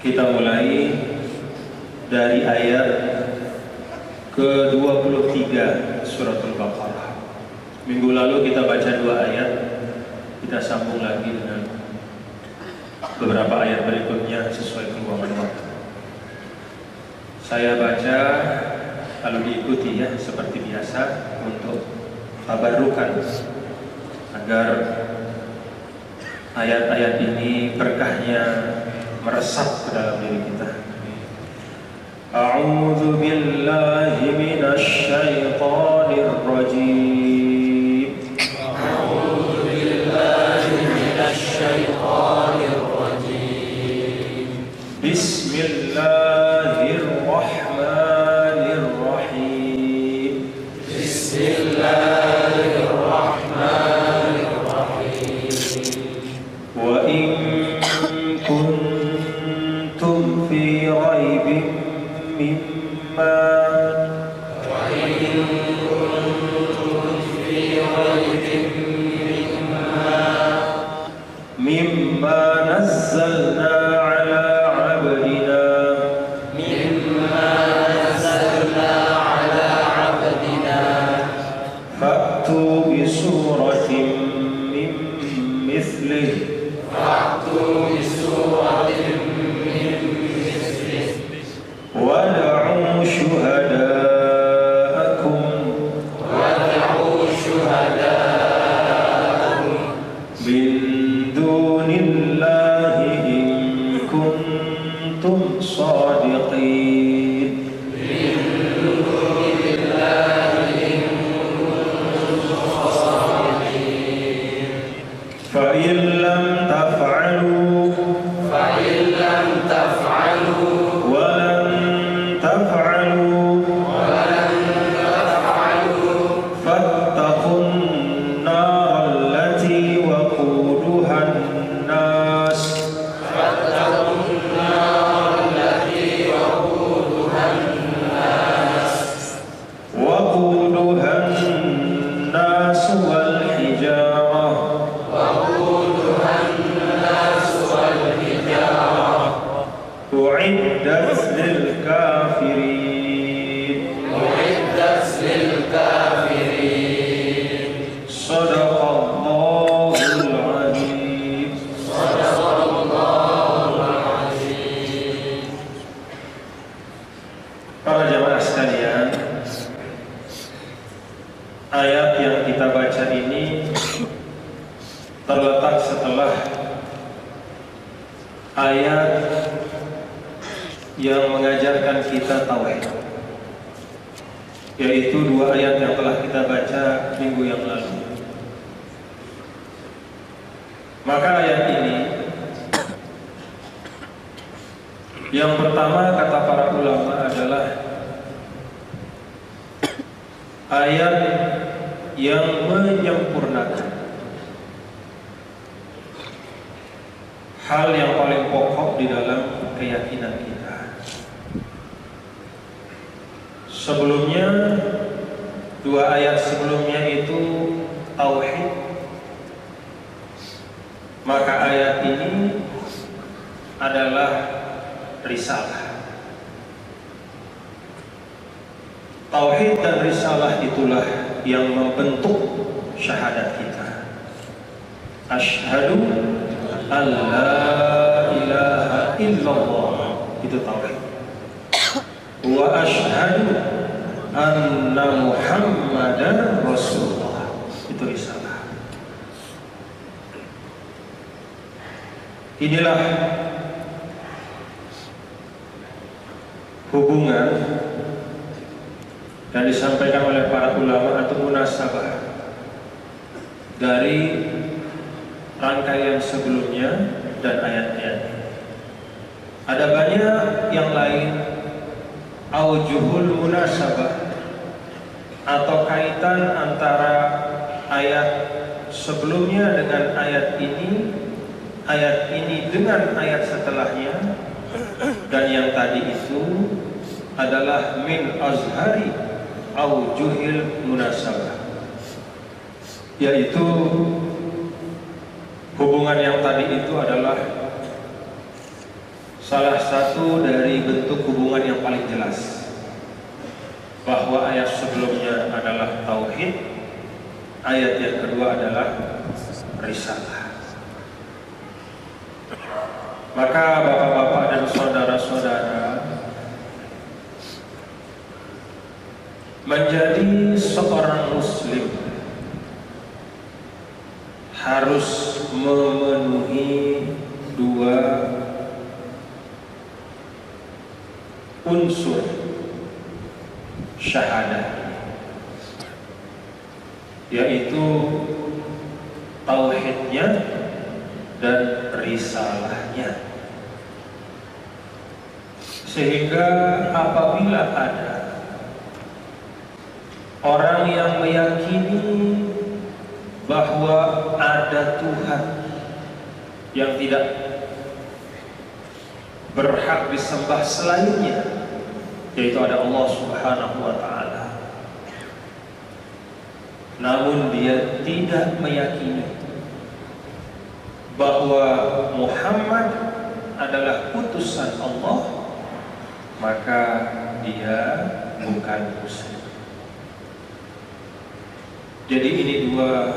Kita mulai dari ayat ke-23 surat Al-Baqarah. Minggu lalu kita baca 2 ayat. Kita sambung lagi dengan beberapa ayat berikutnya sesuai keluangan waktu. Saya baca lalu diikuti ya seperti biasa untuk tabarrukan agar ayat-ayat ini berkahnya meresap ke dalam diri kita. A'udzu billahi minasy syaithanir rajim. A'udzu billahi minasy syaithanir rajim. Bismillahirrahmanirrahim. Bismillahirrahmanirrahim. Wa in kuntum fi raibin mimma nazzalna ala abdina fa'tu bi suratin min mithlihi wad'u syuhada'akum min dunillahi in kuntum shadiqin. فإن لم تفعلوا ولن تفعلوا فاتقوا النار التي وقودها الناس والحجارة أعدت للكافرين. صدق الله العظيم. Para jamaah sekalian, ayat yang kita baca ini terletak setelah ayat yang mengajarkan kita tauhid, yaitu 2 ayat yang telah kita baca minggu yang lalu. Maka ayat ini yang pertama kata para ulama adalah ayat yang menyempurnakan hal yang paling pokok di dalam keyakinan kita. Sebelumnya 2 ayat sebelumnya itu tauhid, maka ayat ini adalah risalah. Tauhid dan risalah itulah yang membentuk syahadat kita. Asyhadu an la ilaha illallah, itu tauhid. Wa asyhadu anna Muhammadan Rasulullah, itu risalah. Inilah hubungan yang disampaikan oleh para ulama atau munasabah dari rangkaian sebelumnya dan ayat-ayat. Ada banyak yang lain aujuhul munasabah atau kaitan antara ayat sebelumnya dengan ayat ini dengan ayat setelahnya, dan yang tadi itu adalah min azhari aujuhil munasabah, yaitu hubungan yang tadi itu adalah salah satu dari bentuk hubungan yang paling jelas bahwa ayat sebelumnya adalah tauhid, ayat yang kedua adalah risalah. Maka bapak-bapak dan saudara-saudara, menjadi seorang muslim harus memenuhi dua unsur syahadah, yaitu tauhidnya dan risalahnya. Sehingga apabila ada orang yang meyakini bahwa ada Tuhan yang tidak berhak disembah selainnya, yaitu ada Allah Subhanahu wa Ta'ala, namun dia tidak meyakini bahwa Muhammad adalah utusan Allah, maka dia bukan muslim. Jadi ini dua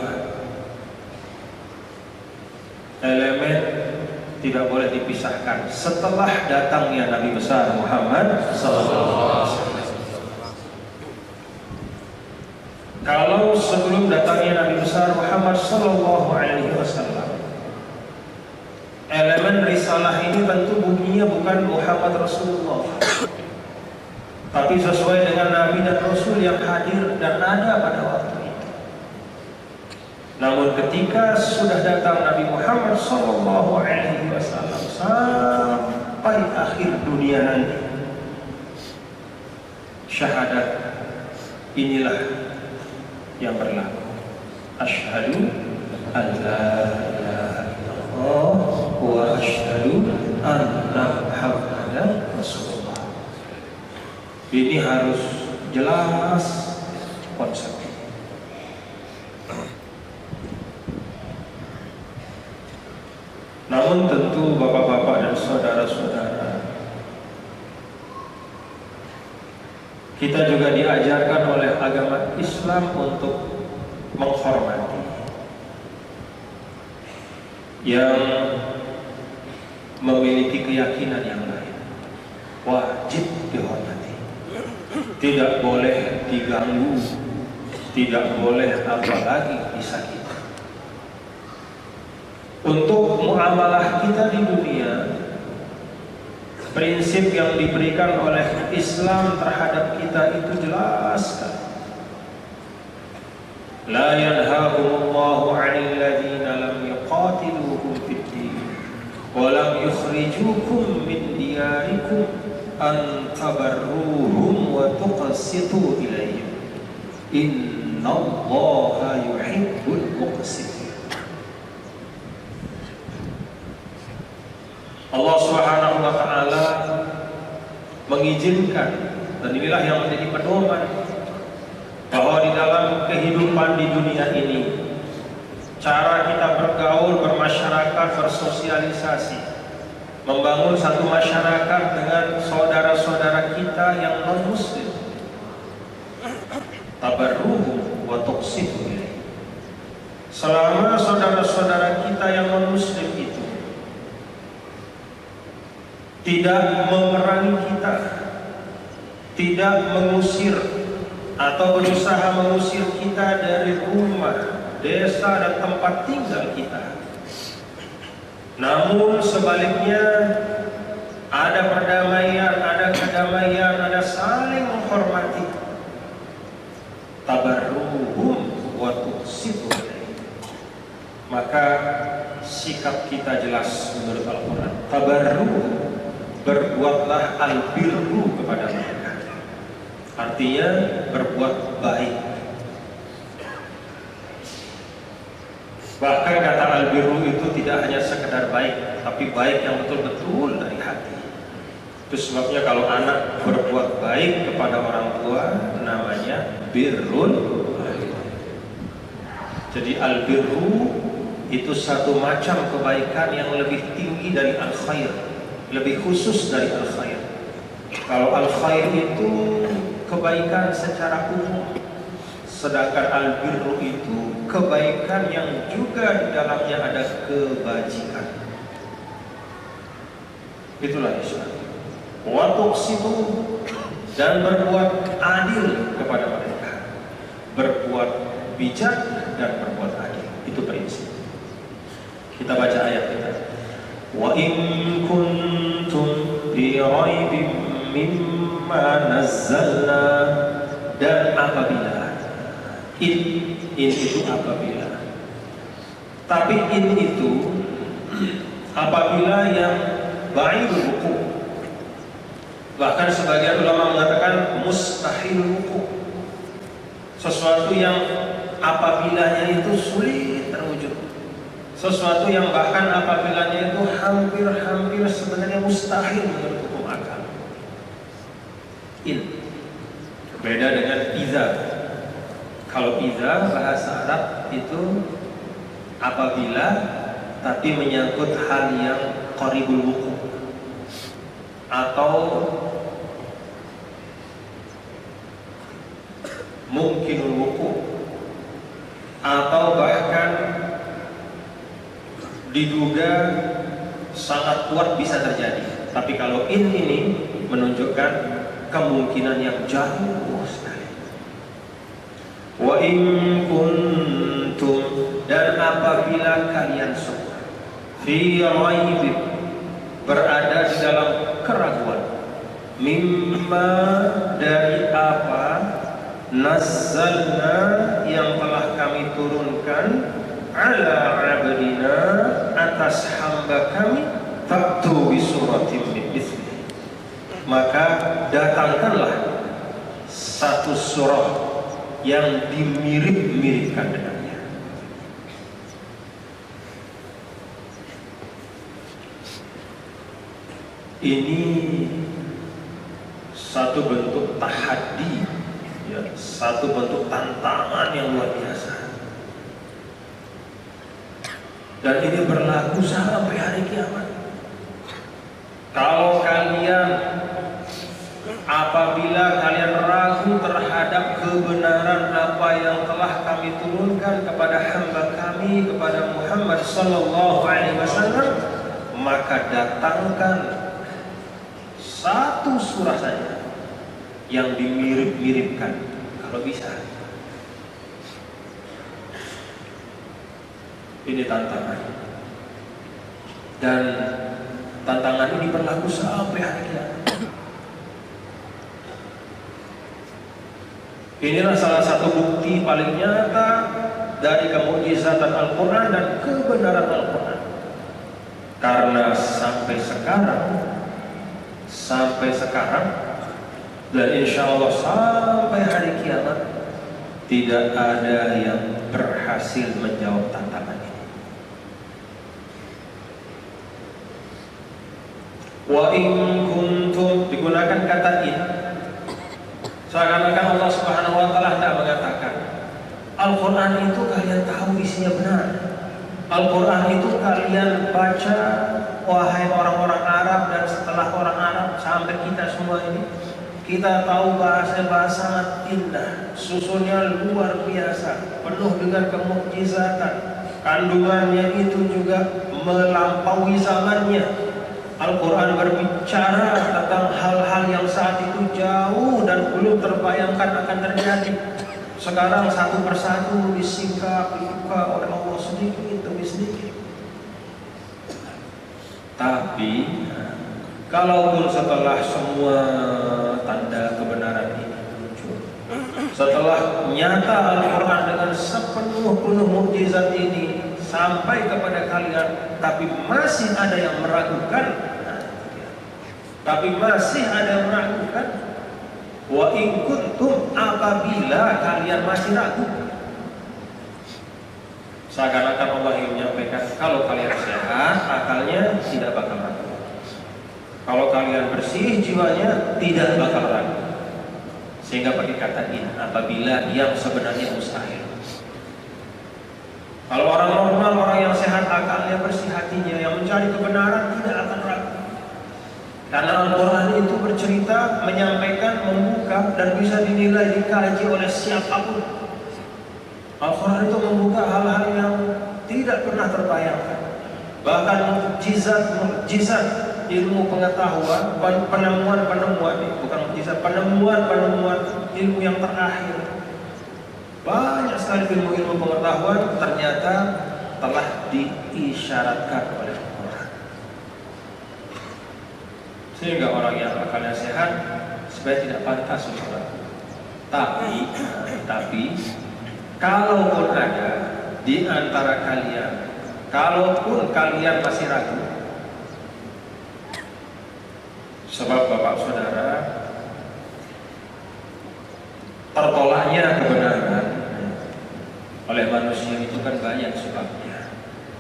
elemen tidak boleh dipisahkan setelah datangnya Nabi besar Muhammad SAW. Kalau sebelum datangnya Nabi besar Muhammad SAW, elemen risalah ini tentu bunyinya bukan Muhammad Rasulullah, tapi sesuai dengan Nabi dan Rasul yang hadir dan ada pada waktu itu. Namun ketika sudah datang Nabi Muhammad SAW sampai akhir dunia nanti, syahadat inilah yang berlaku. Asyhadu an la ilaha illallah wa asyhadu anna Muhammadan Rasulullah. Ini harus jelas konsepnya. Namun tentu bapak-bapak dan saudara-saudara, kita juga diajarkan oleh agama Islam untuk menghormati yang memiliki keyakinan yang lain. Wajib dihormati, tidak boleh diganggu, tidak boleh apalagi disakiti. Untuk muamalah kita di dunia, prinsip yang diberikan oleh Islam terhadap kita itu jelas sekali. La yanhahumullahu 'anil ladzina lam yuqatilukum fid-din wa lam yukhrijukum min diyarikum an tabarruhum wa tuqsitu ilaihim. Innallaha yuhibbul muqsitin. Allah Subhanahu wa Ta'ala mengizinkan, dan inilah yang menjadi pedoman, bahwa di dalam kehidupan di dunia ini, cara kita bergaul, bermasyarakat, bersosialisasi, membangun satu masyarakat dengan saudara-saudara kita yang non-muslim, tabarruhum wa tuqsitu ilaihim. Selama saudara-saudara kita yang non-muslim itu tidak memerangi kita, tidak mengusir atau berusaha mengusir kita dari rumah, desa, dan tempat tinggal kita, namun sebaliknya ada perdamaian, ada kedamaian, ada saling menghormati, tabarruhum wa tuqsitu ilaihim, maka sikap kita jelas menurut Al-Quran. Tabarruhum, berbuatlah albirru kepada mereka, artinya berbuat baik. Bahkan kata albirru itu tidak hanya sekedar baik, tapi baik yang betul-betul dari hati. Itu sebabnya kalau anak berbuat baik kepada orang tua, namanya birrun. Jadi albirru itu satu macam kebaikan yang lebih tinggi dari al-khair, lebih khusus dari al-khair. Kalau al-khair itu kebaikan secara umum, sedangkan al-birru itu kebaikan yang juga di dalamnya ada kebajikan. Itulah Islam. Wa tuqsitu, dan berbuat adil kepada mereka, berbuat bijak dan berbuat adil. Itu prinsip. Kita baca ayat kita. Wa in kuntum fi raibin mimma nazzalna, dan apabila in itu apabila, tapi in itu apabila yang ba'idul wuqu'. Bahkan sebagian ulama mengatakan mustahil wuqu', sesuatu yang apabila itu sulit terwujud, sesuatu yang bahkan apabila itu hampir sebenarnya mustahil menurut hukum akal. In beda dengan iza. Kalau iza bahasa Arab itu apabila, tapi menyangkut hal yang qaribul wuqu' atau mungkinul wuqu' atau bahkan diduga sangat kuat bisa terjadi. Tapi kalau in ini menunjukkan kemungkinan yang jauh sekali. Wa in kuntum, dan apabila kalian semua fi raibin, berada di dalam keraguan, mimma, dari apa, nazzalna, yang telah kami turunkan, ala abdina, atas hamba kami, fa'tu bi suratin min mithlihi, maka datangkanlah satu surah yang dimirip-miripkan dengannya. Ini satu bentuk tahaddi, ya, satu bentuk tantangan yang luar biasa. Dan ini berlaku sampai hari kiamat. Kalau kalian, apabila kalian ragu terhadap kebenaran apa yang telah kami turunkan kepada hamba kami, kepada Muhammad sallallahu alaihi wasallam, maka datangkan satu surah saja yang dimirip-miripkan kalau bisa. Ini tantangan, dan tantangan ini berlaku sampai hari kiamat. Inilah salah satu bukti paling nyata dari kemukjizatan Al-Quran dan kebenaran Al-Quran. Karena sampai sekarang dan insya Allah sampai hari kiamat tidak ada yang berhasil menjawab tantangan ini. Wa in kuntum, digunakan kata in, seakan-akan Allah Subhanahu wa taala tidak mengatakan Al-Quran itu kalian tahu isinya benar, Al-Quran itu kalian baca wahai orang-orang Arab, dan setelah orang Arab sampai kita semua ini, kita tahu bahasa sangat indah, susunnya luar biasa, penuh dengan kemukjizatan, kandungannya itu juga melampaui zamannya. Al-Quran berbicara tentang hal-hal yang saat itu jauh dan belum terbayangkan akan terjadi. Sekarang satu persatu disingkap, dibuka oleh Allah sedikit demi sedikit. Tapi kalaupun setelah semua tanda kebenaran ini muncul, setelah nyata Al-Quran dengan sepenuh mukjizat ini sampai kepada kalian, tapi masih ada yang meragukan, wa in kuntum, apabila kalian masih ragu, seakan-akan Allah ingin menyampaikan, kalau kalian sehat akalnya tidak bakal ragu, kalau kalian bersih jiwanya tidak bakal ragu, sehingga pakai kata in, apabila yang sebenarnya mustahil. Kalau orang normal, orang yang sehat akalnya, bersih hatinya, yang mencari kebenaran tidak akan ragu. Karena Al-Quran itu bercerita, menyampaikan, membuka, dan bisa dinilai, dikaji oleh siapapun. Al-Quran itu membuka hal-hal yang tidak pernah terbayangkan. Bahkan mukjizat ilmu pengetahuan, penemuan-penemuan, bukan mukjizat, penemuan-penemuan ilmu yang terakhir. Banyak sekali ilmu-ilmu pengetahuan ternyata telah diisyaratkan oleh Al-Quran. Sehingga orang yang akalnya sehat sebenarnya tidak pantas sholat. Tapi kalaupun ada di antara kalian, kalaupun kalian masih ragu, sebab bapak saudara, tertolaknya kebenaran oleh manusia itu kan banyak sebabnya,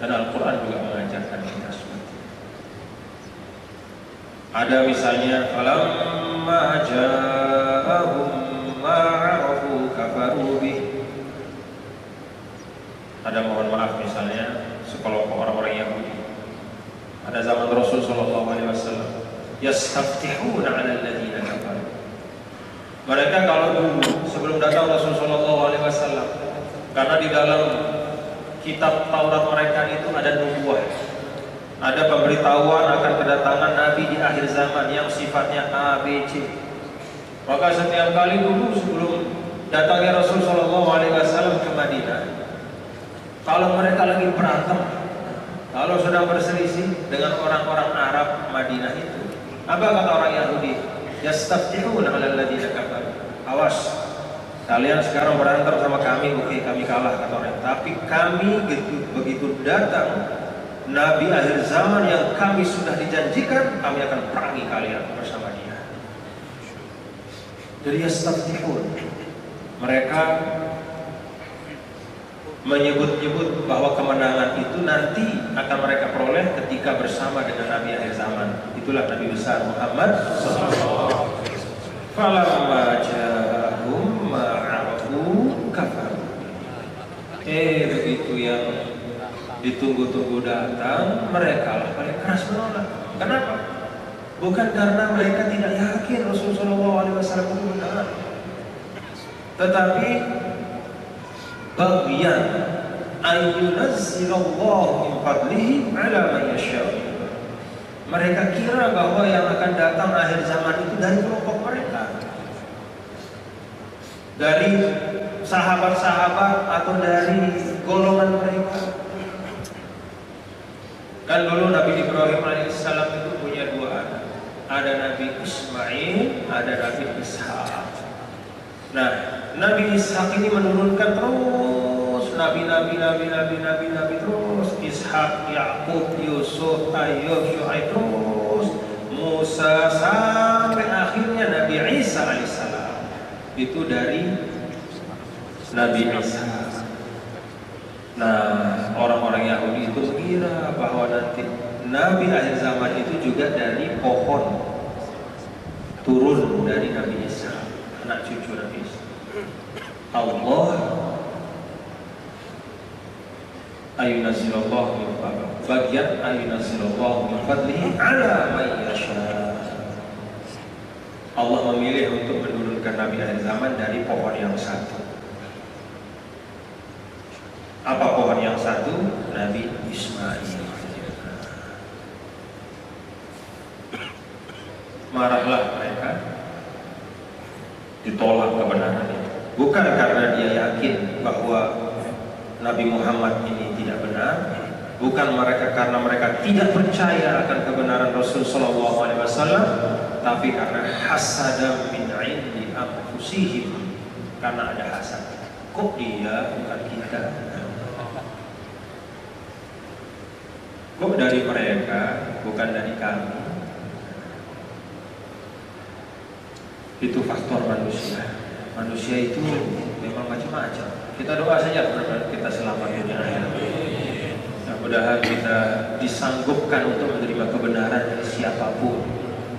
dan Al-Quran juga mengajarkan kita seperti itu. Ada misalnya, falamma ja'ahum ma'arafu kafaru bih. Ada, mohon maaf, misalnya sekelompok orang-orang Yahudi pada zaman Rasul sallallahu alaihi wasallam, yastaftihuna 'ala alladziina kafaru. Mereka kalau dulu sebelum datang Rasul sallallahu alaihi wasallam, karena di dalam kitab Taurat mereka itu ada nubuah, ada pemberitahuan akan kedatangan Nabi di akhir zaman yang sifatnya A, B, C. Maka setiap kali dulu sebelum datangnya Rasul sallallahu alaihi wasallam ke Madinah, kalau mereka lagi berantem, kalau sedang berselisih dengan orang-orang Arab Madinah itu, apa kata orang Yahudi? Yastaftihuna 'ala alladziina kafaru. Awas, kalian sekarang berantem sama kami, oke, kami kalah, kata orang. Tapi kami begitu datang Nabi akhir zaman yang kami sudah dijanjikan, kami akan perangi kalian bersama dia. Jadi yastaftihun, mereka menyebut-nyebut bahwa kemenangan itu nanti akan mereka peroleh ketika bersama dengan Nabi akhir zaman. Itulah Nabi besar Muhammad sallallahu alaihi wasallam. Falamma ja'ahum ma'arafu kafaru. Begitu yang ditunggu-tunggu datang, mereka lah paling keras menolak. Kenapa? Bukan karena mereka tidak yakin Rasulullah sallallahu alaihi wasallam itu benar, tetapi bagian ayyunazzilallahu min fadlihi ala man yasha'. Mereka kira bahwa yang akan datang akhir zaman itu dari kelompok mereka, dari sahabat-sahabat atau dari golongan mereka. Kan dulu Nabi Ibrahim alaihissalam itu punya dua anak, ada Nabi Ismail, ada Nabi Ishak. Nah, Nabi Ishak ini menurunkan terus nabi-nabi terus, Ishak, Yakub, Yusuf, Ayub, Syuaib, terus Musa, sampai akhirnya Nabi Isa alaihissalam. Itu dari Nabi Isa. Nah, orang-orang Yahudi itu mengira bahwa nanti Nabi akhir zaman itu juga dari pohon turun dari Nabi Isa, anak cucu Nabi Isa. Allah ayunazzilallahu min fadlihi, bagian ayunazzilallahu min fadlihi ala man yasha. Allah memilih untuk menurunkan Nabi akhir zaman dari pohon yang satu. Apa pohon yang satu? Nabi Ismail. Marahlah mereka, ditolak kebenaran ini. Bukan karena dia yakin bahwa Nabi Muhammad ini tidak benar, bukan mereka karena mereka tidak percaya akan kebenaran Rasul sallallahu alaihi wasallam, tapi karena hasadam min 'indi anfusihim, karena ada hasad. Kok dia bukan kita? Kok dari mereka bukan dari kami? Itu faktor manusia. Manusia itu memang macam-macam. Kita doa saja mudah-mudahan kita selamat dunia akhirat. Mudah-mudahan kita disanggupkan untuk menerima kebenaran dari siapapun.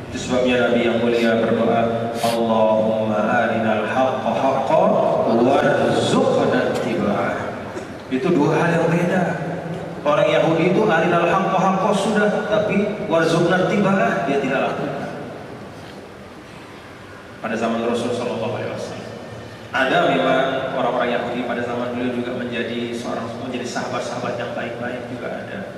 Itu sebabnya Nabi yang mulia berdoa, Allahumma arinal haqqa haqqan warzuqna ittiba'ah. Itu dua hal yang beda. Orang Yahudi itu arinal haqqa haqqan sudah, tapi warzuqna ittiba'ah dia tidak lakukan. pada zaman Rasul Shallallahu Alaihi Wasallam. Ada memang orang-orang Yahudi pada zaman beliau juga menjadi sahabat-sahabat yang baik-baik juga ada.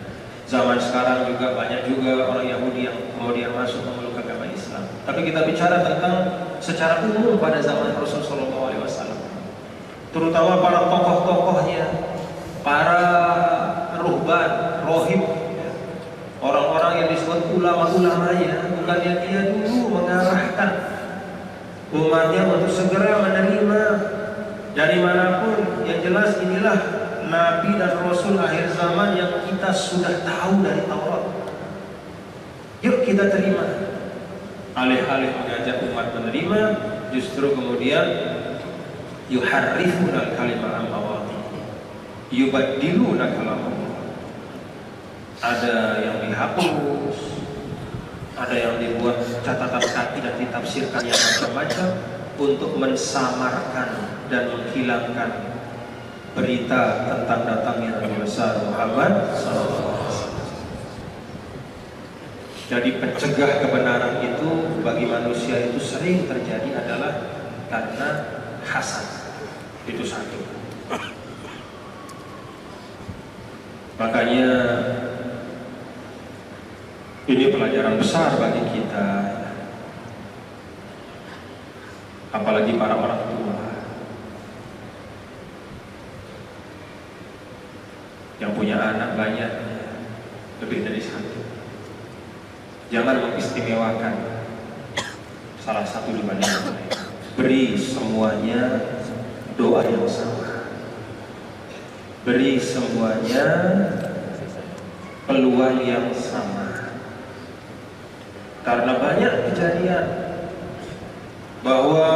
Zaman sekarang juga banyak juga orang Yahudi yang kemudian masuk memeluk agama Islam. Tapi kita bicara tentang secara umum pada zaman Rasul Shallallahu Alaihi Wasallam, terutama para tokoh-tokohnya, para ruhban, rohib, orang-orang yang disebut ulama-ulamanya, bukannya dia dulu mengarahkan umatnya untuk segera menerima dari manapun. Yang jelas inilah Nabi dan Rasul akhir zaman yang kita sudah tahu dari Taurat. Yuk kita terima. Alih-alih mengajak umat menerima, justru kemudian yuharrifuna al-kalima an mawadihi, yubaddiluna kalamullah. Ada yang dihapus, ada yang dibuat catatan kaki dan ditafsirkan yang macam-macam untuk mensamarkan dan menghilangkan berita tentang datangnya Nabi besar Muhammad SAW. Jadi pencegah kebenaran itu bagi manusia itu sering terjadi adalah karena hasad. Itu satu. Makanya ini pelajaran besar bagi kita, apalagi para orang tua yang punya anak banyak, lebih dari satu. Jangan mengistimewakan salah satu dibanding yang lain. Beri semuanya doa yang sama. Beri semuanya peluang yang sama. Karena banyak kejadian bahwa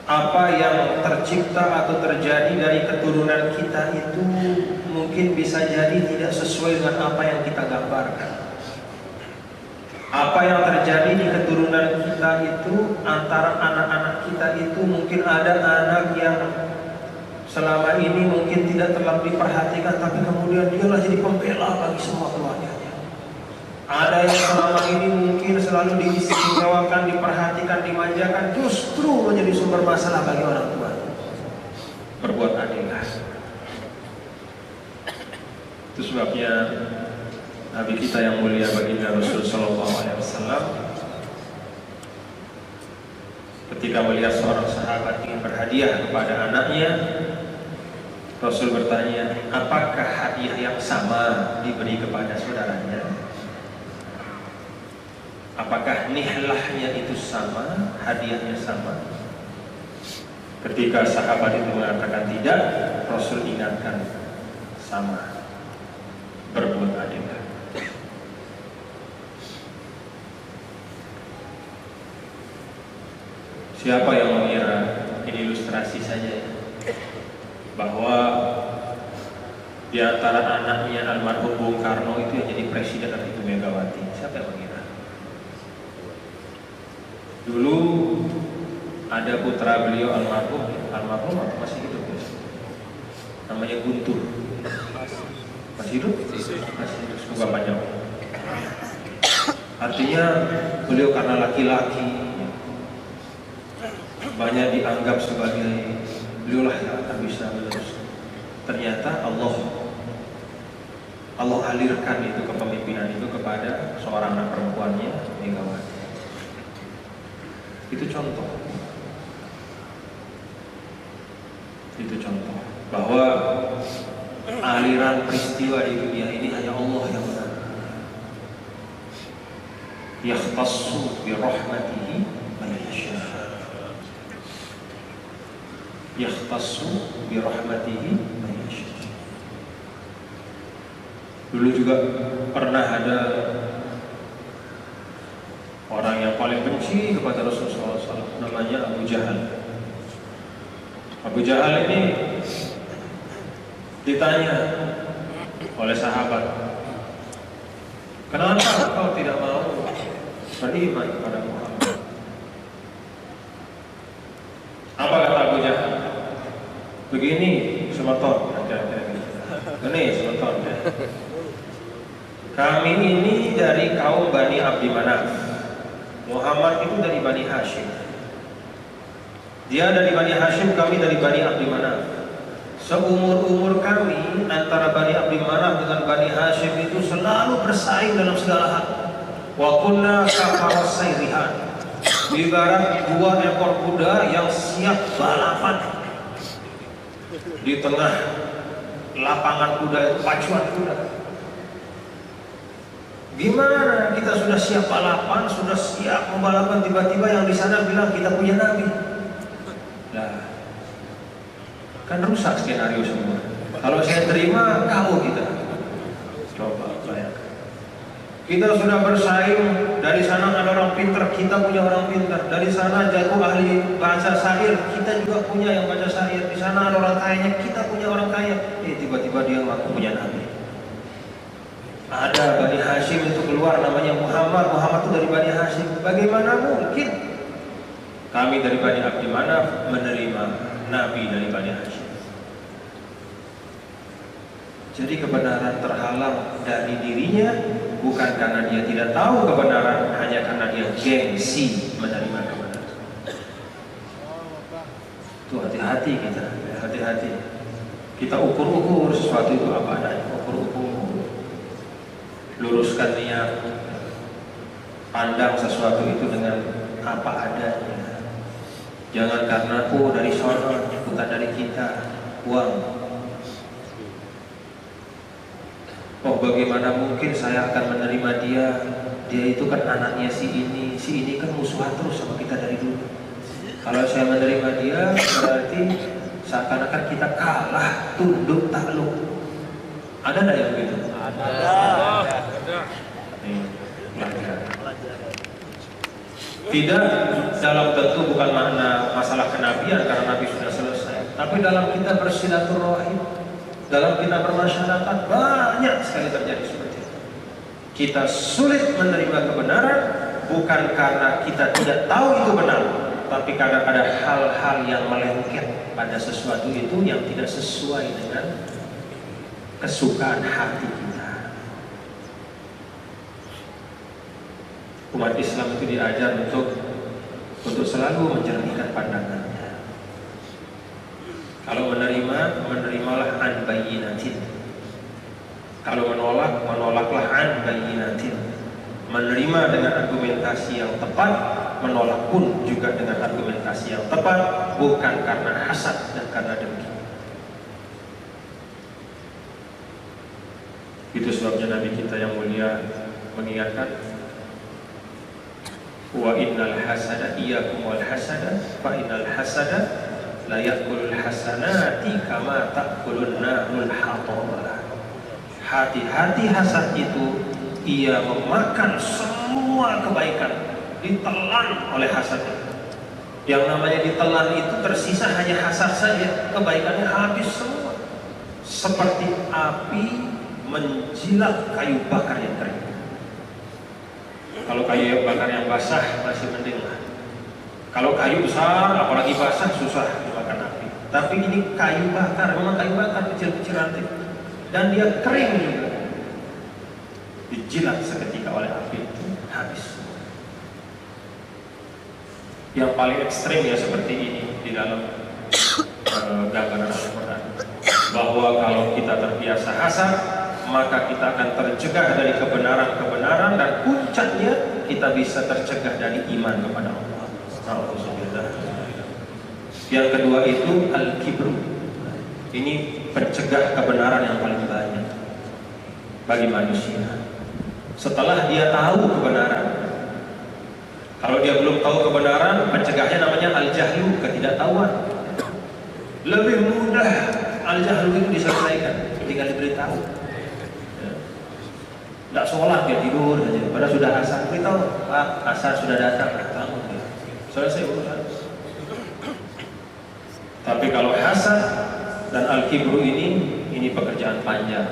apa yang tercipta atau terjadi dari keturunan kita itu mungkin bisa jadi tidak sesuai dengan apa yang kita gambarkan. Apa yang terjadi di keturunan kita itu, antara anak-anak kita itu mungkin ada anak yang selama ini mungkin tidak terlalu diperhatikan, tapi kemudian dialah jadi pembela bagi semua keluarganya. Ada yang selama ini mungkin selalu diistimewakan, diperhatikan, dimanjakan, justru menjadi sumber masalah bagi orang tua. Berbuat adillah. Itu sebabnya Nabi kita yang mulia baginda Rasul Sallallahu Alaihi Wasallam ketika melihat seorang sahabat ingin berhadiah kepada anaknya, Rasul bertanya, apakah hadiah yang sama diberi kepada saudaranya? Apakah nihlahnya itu sama, hadiahnya sama? Ketika sahabat itu mengatakan tidak, Rasul ingatkan sama, berbuat adil. Siapa yang mengira, ini ilustrasi saja, bahwa di antara anaknya almarhum Bung Karno itu yang jadi presiden dan Ibu Megawati? Siapa yang mengira? Dulu ada putra beliau almarhum atau masih hidup ya? Namanya Guntur. Masih hidup? Masih hidup, semoga panjang. Artinya beliau karena laki-laki banyak dianggap sebagai beliau lah yang akan bisa meneruskan. Ternyata Allah alirkan itu kepemimpinan itu kepada seorang anak perempuannya, Megawati. Itu contoh bahwa aliran peristiwa di dunia ini hanya Allah yang tahu. Yakhtassu bi rahmatihi man yasha. Yakhtassu bi rahmatihi man yasha. Dulu juga pernah ada orang yang paling benci kepada Rasulullah SAW, namanya Abu Jahal. Abu Jahal ini ditanya oleh sahabat, kenapa kau tidak mau beriman kepada Muhammad? Apa kata Abu Jahal? Begini, semeton. Ini semeton. Kami ini dari kaum Bani Abdi Manaf. Muhammad itu dari Bani Hashim. Dia dari Bani Hashim, kami dari Bani Abdi Manaf. Seumur-umur kami antara Bani Abdi Manaf dengan Bani Hashim itu selalu bersaing dalam segala hal. Wa kunna kafarasayrihan. Ibarat dua ekor kuda yang siap balapan. Di tengah lapangan kuda itu pacuan kuda. Gimana kita sudah siap balapan, sudah siap membalapan, tiba-tiba yang di sana bilang kita punya nabi. Nah, kan rusak skenario semua. Kalau saya terima, kamu kita. Coba bayangkan. Kita sudah bersaing, dari sana ada orang pintar, kita punya orang pintar. Dari sana jago ahli bahasa syair, kita juga punya yang baca syair. Di sana ada orang kayanya, kita punya orang kaya. Tiba-tiba dia ngaku punya nabi. Ada Bani Hashim itu keluar namanya Muhammad. Muhammad itu dari Bani Hashim. Bagaimana mungkin kami dari Bani Abdi Manaf menerima nabi dari Bani Hashim? Jadi kebenaran terhalang dari dirinya bukan karena dia tidak tahu kebenaran, hanya karena dia gengsi menerima kebenaran. Itu hati-hati kita, hati-hati. Kita ukur-ukur sesuatu itu apa adanya, ukur-ukur. Luruskan niat, pandang sesuatu itu dengan apa adanya. Jangan karena dari sana, bukan dari kita, uang. Oh, bagaimana mungkin saya akan menerima dia? Dia itu kan anaknya si ini kan musuhan terus sama kita dari dulu. Kalau saya menerima dia, berarti seakan-akan kita kalah, tunduk, takluk. Ada nggak yang begitu? Ada. Tidak dalam tentu bukan makna masalah kenabian karena Nabi sudah selesai, tapi dalam kita bersilaturahim, dalam kita bermasyarakat banyak sekali terjadi seperti itu. Kita sulit menerima kebenaran bukan karena kita tidak tahu itu benar, tapi karena ada hal-hal yang melengket pada sesuatu itu yang tidak sesuai dengan kesukaan hati kita. Umat Islam itu diajar untuk selalu menjernihkan pandangannya. Kalau menerima, menerimalah an bayyinatin. Kalau menolak, menolaklah an bayyinatin. Menerima dengan argumentasi yang tepat, menolak pun juga dengan argumentasi yang tepat, bukan karena hasad dan karena dengki. Itu sebabnya Nabi kita yang mulia mengingatkan, wa innal hasada iyyakum wal hasada fa innal hasada la ya'kulul hasanati kama ta'kulun narul hatabah. Hati-hati hasad itu, ia memakan semua kebaikan, ditelan oleh hasad. Yang namanya ditelan itu tersisa hanya hasad saja, kebaikannya habis semua. Seperti api menjilat kayu bakar yang kering. Kalau kayu bakar yang basah masih mending lah. Kalau kayu besar, apalagi basah, susah dimakan api. Tapi ini kayu bakar, memang kayu bakar kecil-kecil ranting, dan dia kering juga. Dijilat seketika oleh api itu habis. Yang paling ekstrim ya seperti ini di dalam gambaran Al-Quran, bahwa kalau kita terbiasa hasad, maka kita akan tercegah dari kebenaran-kebenaran, dan puncaknya kita bisa tercegah dari iman kepada Allah. Yang kedua itu al-kibru. Ini pencegah kebenaran yang paling banyak bagi manusia. Setelah dia tahu kebenaran, kalau dia belum tahu kebenaran, pencegahnya namanya al-jahlu, ketidaktahuan. Lebih mudah al-jahlu itu diselesaikan, tinggal diberitahu. Tidak sholat dia tidur saja, padahal sudah asar. Beritahu, Pak, asar sudah datang. Selesai urusan. Tapi kalau hasad dan al-kibru ini pekerjaan panjang.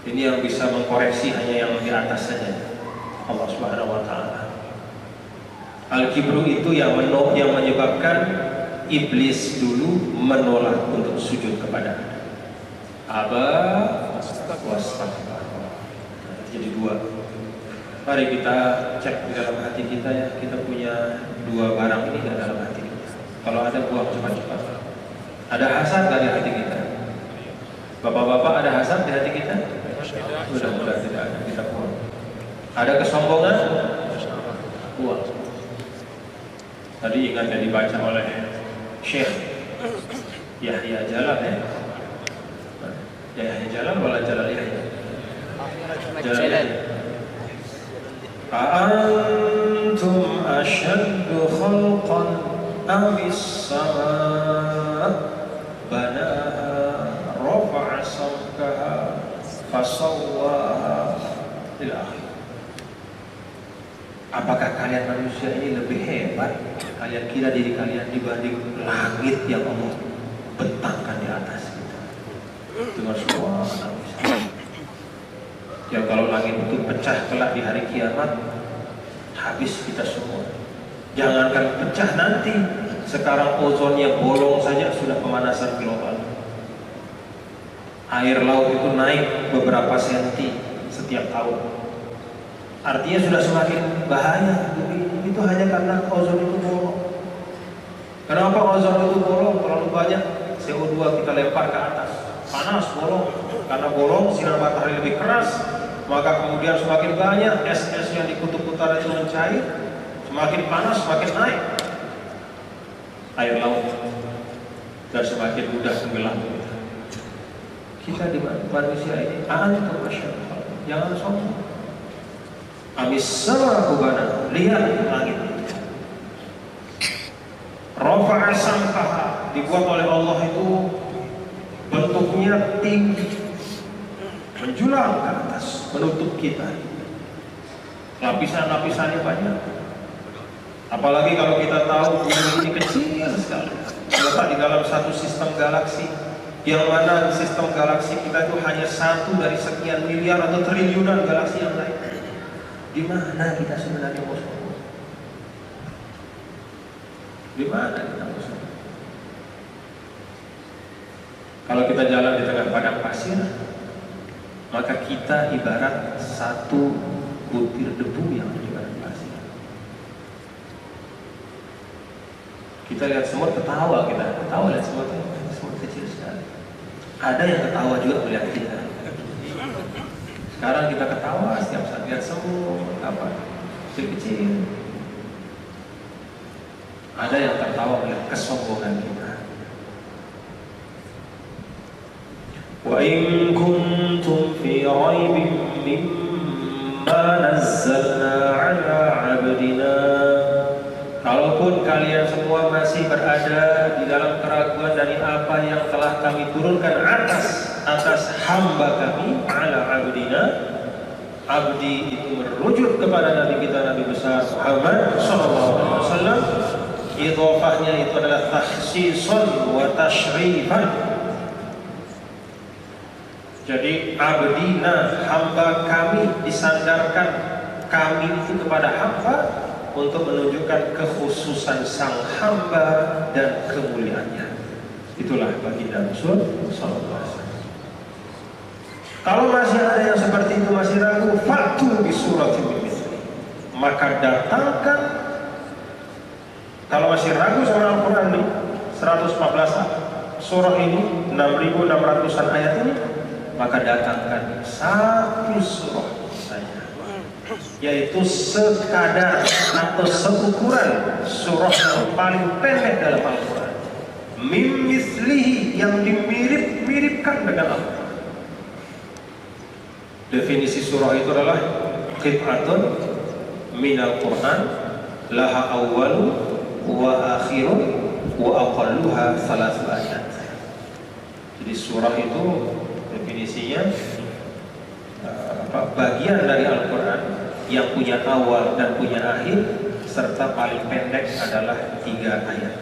Ini yang bisa mengkoreksi hanya yang di atas saja, Allah Subhanahu wa Ta'ala. Al-kibru itu yang menyebabkan iblis dulu menolak untuk sujud kepada Aba wastakbar. Jadi dua. Mari kita cek di dalam hati kita ya. Kita punya dua barang ini nggak dalam hati kita. Kalau ada, buang cepat-cepat. Ada hasad nggak di hati kita? Bapak-bapak, ada hasad di hati kita? Mudah-mudahan tidak ada. Kita buang. Ada kesombongan? Buang. Tadi ingat yang dibaca oleh Syekh Yahya Jalal ya. Yahya Jalal wala Jalal Yahya. Jalal. Antum ashaddu khalqan amis sama banaha rafa'a samkaha fasawwaha ila akhir. Apakah kalian manusia ini lebih hebat? Kalian kira diri kalian dibanding langit yang Allah bentangkan di atas kita dengan semua manusia. Ya kalau langit itu pecah kelak di hari kiamat, habis kita semua. Jangankan pecah nanti, sekarang ozonnya bolong saja sudah pemanasan global. Air laut itu naik beberapa senti setiap tahun. Artinya sudah semakin bahaya. Itu hanya karena ozon itu bolong. Kenapa ozon itu bolong? Terlalu banyak CO2 kita lempar ke atas. Panas, bolong. Karena bolong, sinar matahari lebih keras, maka kemudian semakin banyak es-es yang di kutub utara itu mencair, semakin panas, semakin naik air laut dan semakin mudah tenggelam. Kita di manusia ini, antum masyaallah, jangan sombong. Amis sama kubana, lihat langit. Rafa'a samkaha, dibuat oleh Allah itu bentuknya tinggi, menjulang ke atas, menutup kita. Lapisan-lapisannya banyak. Apalagi kalau kita tahu bumi ini kecil sekali, terletak di dalam satu sistem galaksi, yang mana sistem galaksi kita itu hanya satu dari sekian miliar atau triliunan galaksi yang lain. Di mana kita sebenarnya musuh? Di mana kita musuh? Kalau kita jalan di tengah padang pasir, maka kita ibarat satu butir debu yang di padang pasir. Kita lihat semut, ketawa, kita ketawa lihat semut kecil sekali. Ada yang ketawa juga melihat kita. Sekarang kita ketawa setiap saat lihat semut kecil. Ada yang tertawa melihat kesombongan kita. Wa in kuntum fi raibin mimma nazzalna ala 'abdina. Kalaupun kalian semua masih berada di dalam keraguan dari apa yang telah kami turunkan atas hamba kami, ala 'abdina. Abdi itu merujuk kepada Nabi kita, Nabi besar Muhammad sallallahu alaihi wasallam. Idhofahnya itu adalah takhsisun wa tashrifan. Jadi abdina, hamba kami, disandarkan kami itu kepada hamba untuk menunjukkan kekhususan sang hamba dan kemuliaannya. Itulah baginda Rasul sallallahu alaihi wasallam. Kalau masih ada yang seperti itu, masih ragu, fatu bi suratin min mithli, maka datangkan. Kalau masih ragu sama Al-Quran ini 114 surah ini, 6.600-an ayat ini, maka datangkan satu surah saja, yaitu sekadar atau seukuran surah yang paling pendek dalam Al-Quran, min mithlihi, yang dimirip-miripkan dengan Al-Quran. Definisi surah itu adalah qit'atun minal Quran laha awwalu wa akhirun wa aqalluha thalath ayat. Jadi surah itu definisinya bagian dari Al-Quran yang punya awal dan punya akhir, serta paling pendek adalah 3 ayat.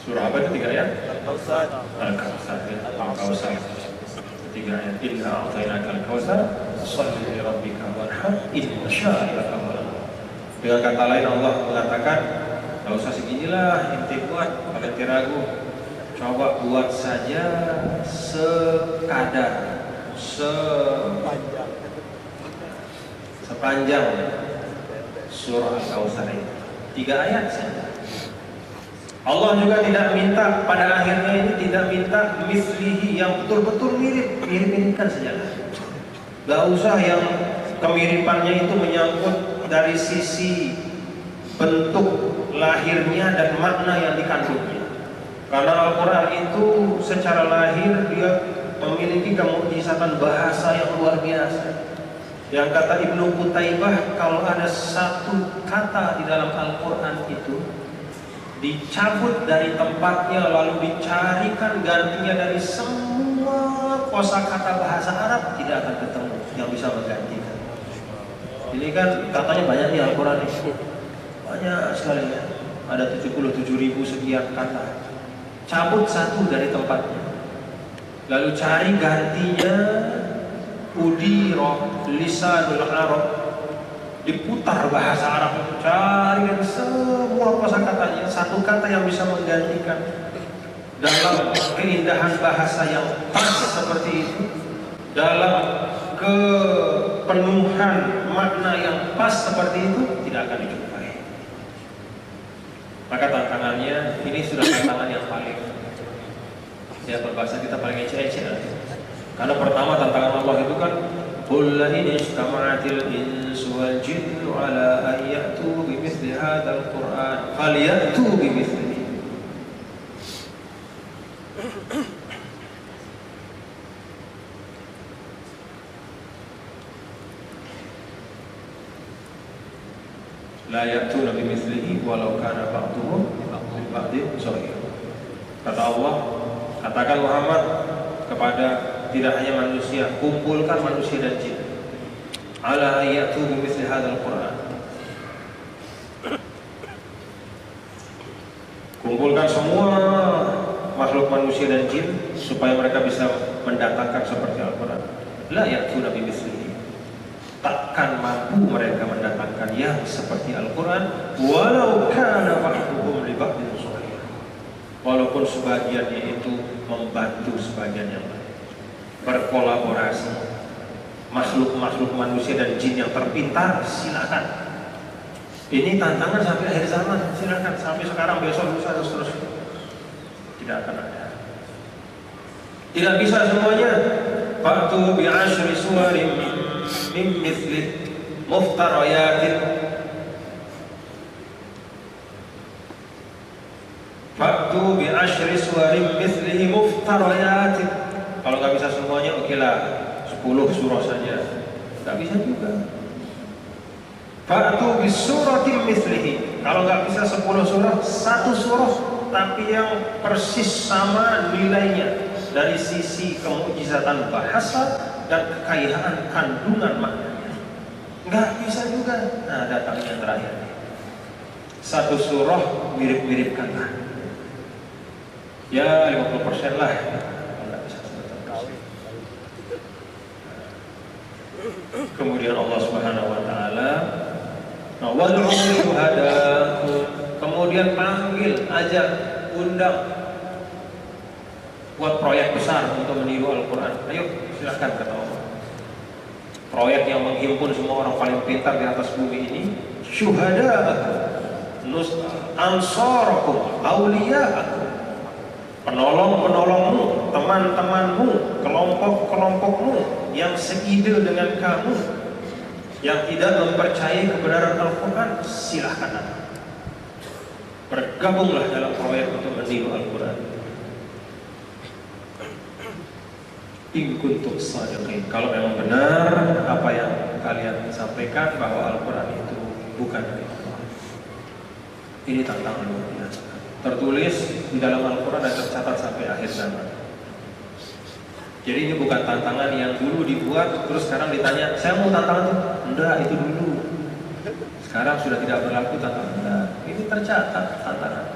Surah apa itu 3 ayat? Al-Kautsar. Al-Kautsar. 3 ayat. Inna a'tainaka al-kautsar shalli li rabbika wanhar inna syani'aka huwal abtar. Dengan kata lain Allah mengatakan, enggak usah seginilah inti buat, kalian ragu. Coba buat saja sekadar sepanjang surah Al-Kautsar itu. 3 ayat saja. Allah juga tidak minta pada akhirnya ini, tidak minta mislihi yang betul-betul mirip-miripkan saja. Gak usah yang kemiripannya itu menyangkut dari sisi bentuk lahirnya dan makna yang dikandungnya. Karena Al-Quran itu secara lahir dia memiliki kemukjizatan bahasa yang luar biasa. Yang kata Ibnu Qutaibah, kalau ada satu kata di dalam Al-Quran itu dicabut dari tempatnya lalu dicarikan gantinya dari semua kosakata bahasa Arab, tidak akan ketemu yang bisa menggantikan. Ini kan katanya banyak nih Al-Quran ini, banyak sekali ya, ada 77.000 sekian kata. Cabut satu dari tempatnya, lalu cari gantinya, udiro lisanul Arab, diputar bahasa Arab, cari dari semua kosakatanya satu kata yang bisa menggantikan dalam keindahan bahasa yang pas seperti itu, dalam kepenuhan makna yang pas seperti itu, tidak akan dijumpai. Maka tantangannya ini sudah tantangan yang paling, ya berbahasa kita paling ece-ece. Karena pertama tantangan Allah itu kan qul la in istama'atil insu wal jinnu ala an ya'tu bimithli hadzal qur'an falyatu bimithlihi. La ya'tuna bimithlihi walau kana ba'duhum li ba'din zahir. Kata Allah, katakan Muhammad kepada tidak hanya manusia, kumpulkan manusia dan jin, ala ayatu bimithli hadzal Qur'an. Kumpulkan semua makhluk manusia dan jin supaya mereka bisa mendatangkan seperti Al-Qur'an. La ya'tuna bimithlihi. Takkan mampu mereka mendatangkan yang seperti Al-Qur'an walau kana ba'duhum li ba'din zahir. Walaupun sebagiannya itu membantu sebagian yang lain, berkolaborasi. Makhluk-makhluk manusia dan jin yang terpintar, silakan. Ini tantangan sampai akhir zaman, silakan, sampai sekarang, besok, lusa, dan seterusnya. Tidak akan ada. Tidak bisa semuanya. Fa'tu bi'ashri suwarin min mithlih muftarayatin. Fa'tu bi'ashri suwarin mithlihi muftarayatin. Kalau nggak bisa semuanya, oke lah, 10 surah saja. Nggak bisa juga. Fa'tu bisuratin mithlihi. Kalau nggak bisa 10 surah, 1 surah tapi yang persis sama nilainya dari sisi kemukjizatan bahasa dan kekayaan kandungan maknanya. Nggak bisa juga. Nah, datang yang terakhir. 1 surah mirip-miripkanlah. Ya 50% lah. Kemudian Allah Subhanahu wa taala, wad'u syuhadakum, kemudian panggil, ajak, undang buat proyek besar untuk meniru Al-Qur'an. Ayo silakan, kata Allah. Proyek yang menghimpun semua orang paling pintar di atas bumi ini, syuhadakum, ansarakum, awliyaakum, penolong-penolongmu, teman-temanmu, kelompok-kelompokmu yang seide dengan kamu, yang tidak mempercayai kebenaran Al-Quran, silahkan datang. Bergabunglah dalam proyek untuk meniru Al-Quran. In kuntum shadiqin, kalau memang benar apa yang kalian sampaikan bahwa Al-Quran itu bukan dari Allah. Ini tantangan luar biasa. Tertulis di dalam Al-Quran dan tercatat sampai akhir zaman. Jadi ini bukan tantangan yang dulu dibuat terus sekarang ditanya, saya mau tantangan itu. Enggak, itu dulu. Sekarang sudah tidak berlaku tantangan. Enggak, ini tercatat tantangan.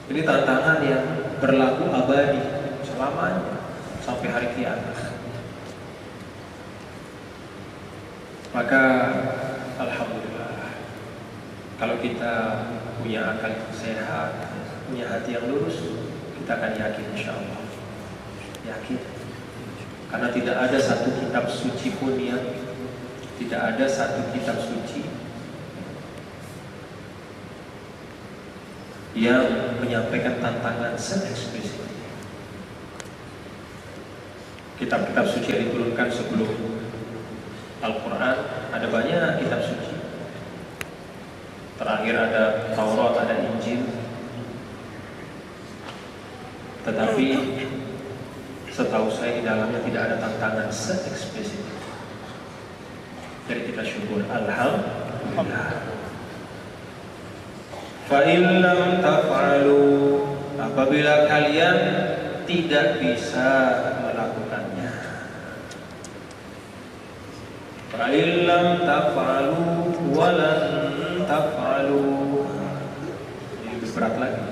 Ini tantangan yang berlaku abadi selamanya sampai hari kiamat. Maka alhamdulillah, kalau kita punya akal yang sehat, punya hati yang lurus, kita akan yakin insya Allah. Yakin. Karena tidak ada satu kitab suci pun tidak ada satu kitab suci yang menyampaikan tantangan se-eksplisit. Kitab-kitab suci yang diturunkan sebelum Al-Quran, ada banyak kitab suci. Terakhir ada Taurat, ada Injil. Tetapi setahu saya di dalamnya tidak ada tantangan se-eksplisit. Jadi kita syukur, alhamdulillah. Fa in lam taf'alu, apabila kalian tidak bisa melakukannya. Fa in lam taf'alu wa lan taf'alu. Ini lebih berat lagi.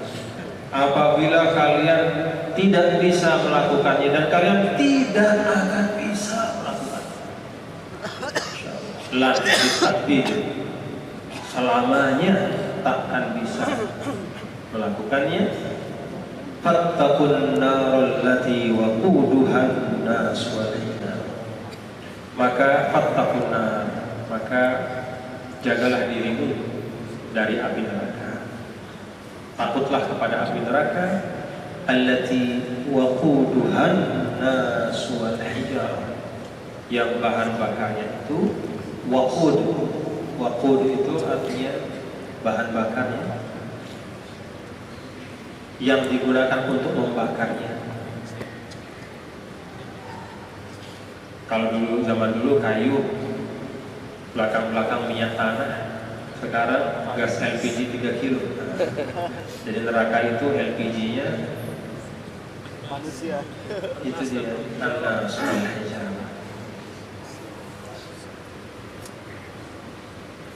Apabila kalian tidak bisa melakukannya dan kalian tidak akan bisa melakukannya. Lanjut takdir, selamanya takkan bisa melakukannya. Fattaqun narul lati waquduhan nas wal hijab. Maka fattaqun nar, maka jagalah dirimu dari api neraka. Takutlah kepada api neraka allati waquduhan nas wal hijab, yang bahan bakarnya itu waqud. Waqud itu artinya bahan bakarnya yang digunakan untuk membakarnya. Kalau dulu, zaman dulu kayu, belakang-belakang minyak tanah. Sekarang gas LPG 3 kilo. Jadi neraka itu LPG-nya manusia. itu dia, anna sulhijab.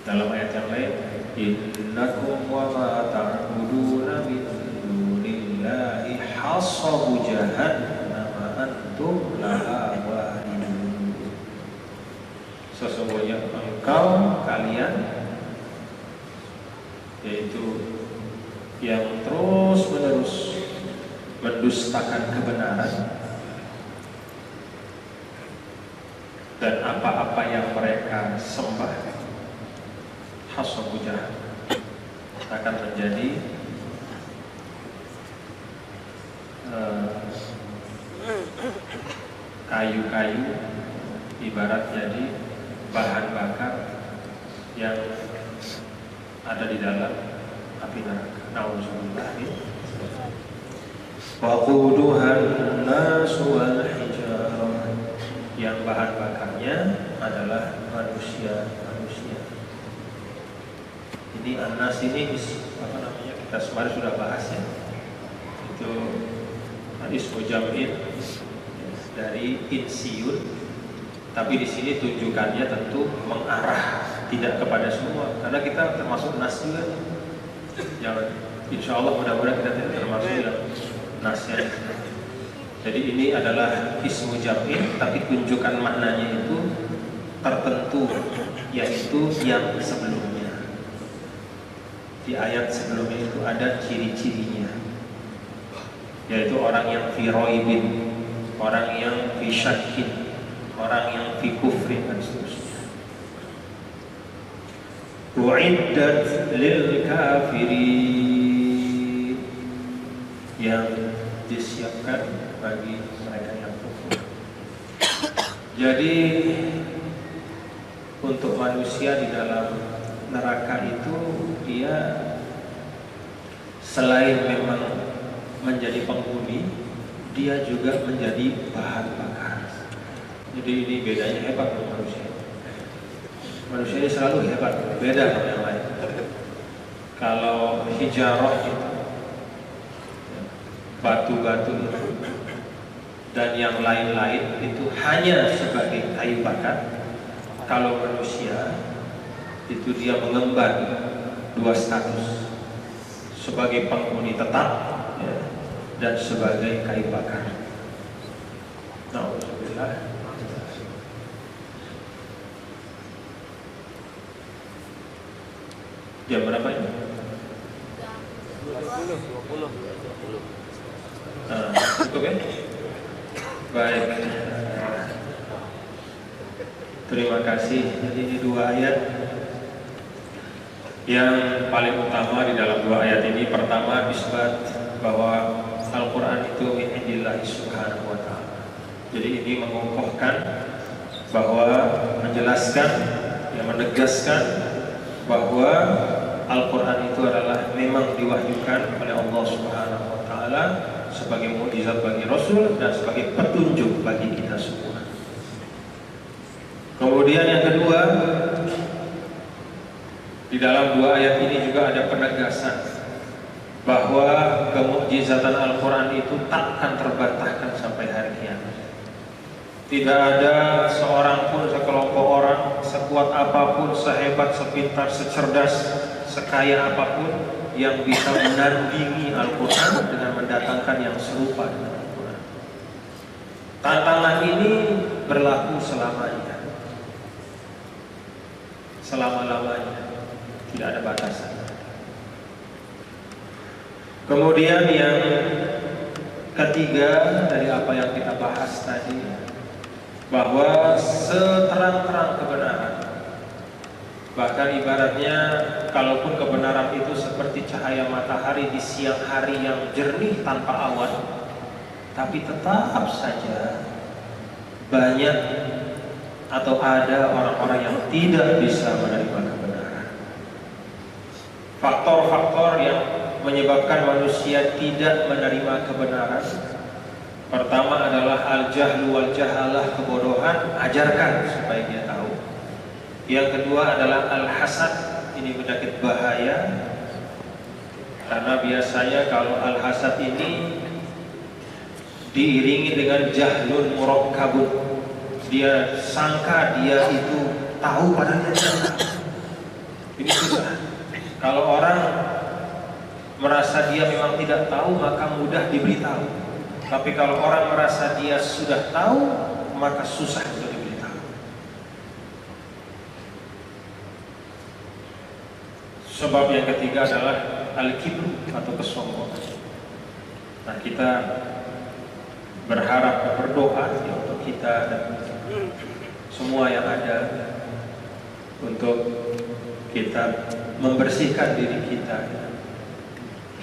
Dalam ayat yang lain, innakum wa ma ta'buduna min dunillahi hasabu jahannam antum laha waridun. Sesungguhnya engkau, kalian, yaitu yang terus menerus mendustakan kebenaran dan apa-apa yang mereka sembah, hasabu jahannam, akan menjadi kayu-kayu, ibarat jadi bahan bakar yang ada di dalam api neraka. Nauzubillah. Waquduhan nas wal hijarah, yang bahan bakarnya adalah manusia. Ini anas ini apa namanya, kita kemarin sudah bahas ya, itu ismu jam'in dari insiun, tapi di sini tunjukannya tentu mengarah tidak kepada semua, karena kita termasuk nas juga. Jangan, insya Allah mudah-mudahan kita tidak termasuk yang nasnya. Jadi ini adalah ismu jam'in, tapi tunjukkan maknanya itu tertentu, yaitu yang sebelumnya. Di ayat sebelumnya itu ada ciri-cirinya, yaitu orang yang fi roibin, orang yang fi syakkin, orang yang fi kufrin, dan seterusnya. U'iddat lil kafirin, yang disiapkan bagi mereka yang kufur. Jadi untuk manusia di dalam neraka itu, dia selain memang menjadi penghuni, dia juga menjadi bahan bakar. Jadi ini bedanya hebat dengan manusia. Manusia ini selalu hebat, beda dengan yang lain. Kalau hijarah itu, batu-batu itu, dan yang lain-lain itu hanya sebagai kayu bakar. Kalau manusia itu dia mengemban dua status, sebagai penghuni tetap ya, dan sebagai kayu bakar. Nauzubillah. Jam berapa ini? 20. Cukup ya? Baik. Terima kasih. Jadi ini dua ayat yang paling utama di dalam dua ayat ini. Pertama, isbat bahwa Al-Quran itu min indillahi subhanahu wa ta'ala. Jadi ini mengokohkan bahwa menjelaskan, yang menegaskan bahwa Al-Quran itu adalah memang diwahyukan oleh Allah subhanahu wa ta'ala sebagai mukjizat bagi Rasul dan sebagai petunjuk bagi kita semua. Kemudian yang kedua, di dalam dua ayat ini juga ada penegasan bahwa kemukjizatan Al-Quran itu takkan terbantahkan sampai hari kiamat. Tidak ada seorang pun, sekelompok orang, sekuat apapun, sehebat, sepintar, secerdas, sekaya apapun yang bisa menandingi Al-Quran dengan mendatangkan yang serupa dengan Al-Quran. Tantangan ini berlaku selamanya, selama-lamanya, tidak ada batasan. Kemudian yang ketiga dari apa yang kita bahas tadi, bahwa seterang-terang kebenaran, bahkan ibaratnya kalaupun kebenaran itu seperti cahaya matahari di siang hari yang jernih tanpa awan, tapi tetap saja banyak atau ada orang-orang yang tidak bisa menerima kebenaran. Faktor-faktor yang menyebabkan manusia tidak menerima kebenaran, pertama adalah al-jahlu wal jahalah, kebodohan. Ajarkan supaya dia tahu. Yang kedua adalah al-hasad, ini penyakit bahaya, karena biasanya kalau al-hasad ini diiringi dengan jahlun murakkabun, dia sangka dia itu tahu padahal dia tidak. Ini susah. Kalau orang merasa dia memang tidak tahu, maka mudah diberitahu. Tapi kalau orang merasa dia sudah tahu, maka susah untuk diberitahu. Sebab yang ketiga adalah al-kibru atau kesombongan. Nah, kita berharap, berdoa ya, untuk kita dan semua yang ada, untuk kita membersihkan diri kita,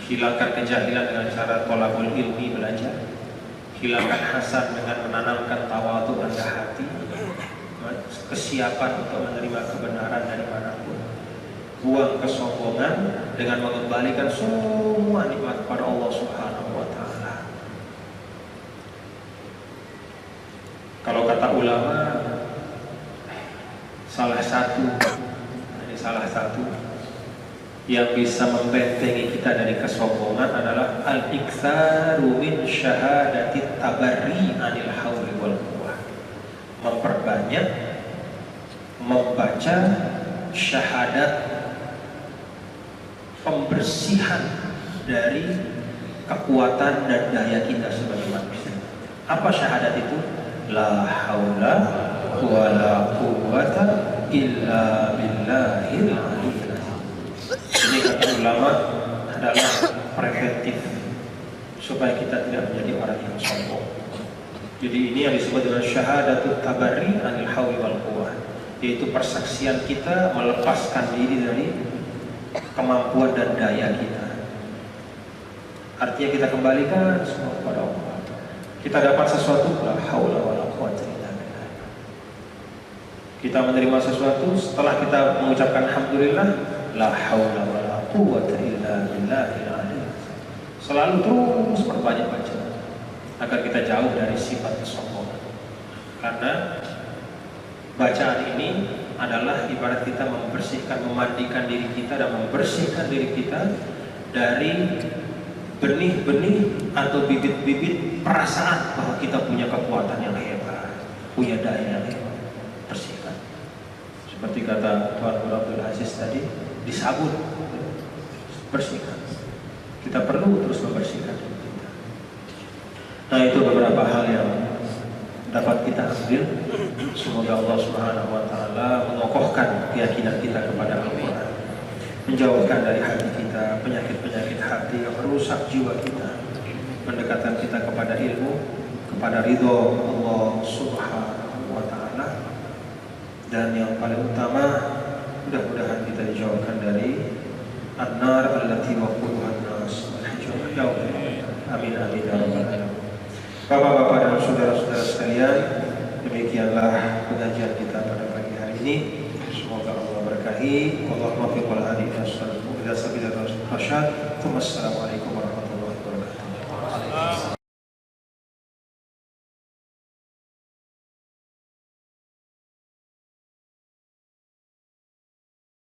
hilangkan kejahilan dengan cara thalabul ilmi, belajar, hilangkan hasad dengan menanamkan tawadhu, rendah hati, kesiapan untuk menerima kebenaran dari manapun, buang kesombongan dengan mengembalikan semua nikmat kepada Allah Subhanahu wa ta'ala. Kalau kata ulama, salah satu yang bisa membentengi kita dari kesombongan adalah al-iktsaru min syahadati tabarri anil hauli wal quwwah. Memperbanyak membaca syahadat pembersihan dari kekuatan dan daya kita sebagai manusia. Apa syahadat itu? La haula wala quwwata illa billahil aliyyil azim. Ini kata ulama adalah preventif supaya kita tidak menjadi orang yang sombong. Jadi ini yang disebut dengan syahadatut tabarri anil hauli wal quwwah, yaitu persaksian kita melepaskan diri dari kemampuan dan daya kita. Artinya kita kembalikan semua kepada Allah. Kita dapat sesuatu, la haula wala quwwata illa billah. Kita menerima sesuatu, setelah kita mengucapkan alhamdulillah, la haula wala quwwata illa billahil aliyyil azim. Selalu terus perbanyak baca agar kita jauh dari sifat kesombongan. Karena bacaan ini adalah ibarat kita membersihkan, memandikan diri kita dan membersihkan diri kita dari benih-benih atau bibit-bibit perasaan bahwa kita punya kekuatan yang hebat, punya daya yang hebat. Bersihkan. Seperti kata Tuan Guru Abdul Aziz tadi, disabun, bersihkan. Kita perlu terus membersihkan diri kita. Nah, itu beberapa hal yang dapat kita ambil. Semoga Allah Subhanahu wa ta'ala mengokohkan keyakinan kita kepada Al-Quran, menjauhkan dari hati kita penyakit-penyakit hati yang merusak jiwa kita, mendekatkan kita kepada ilmu, kepada ridho Allah Subhanahu wa ta'ala. dan yang paling utama mudah-mudahan kita dijauhkan dari an-nar allati waquduha an-nas wal hijarah. Amin amin ya rabbal alamin. Bapak-bapak dan saudara-saudara sekalian, demikianlah pengajian kita pada pagi hari ini. Semoga Allah berkahi. Wallahu muwaffiq wal hadi ila siratal mustaqim. Wassalamualaikum warahmatullahi wabarakatuh.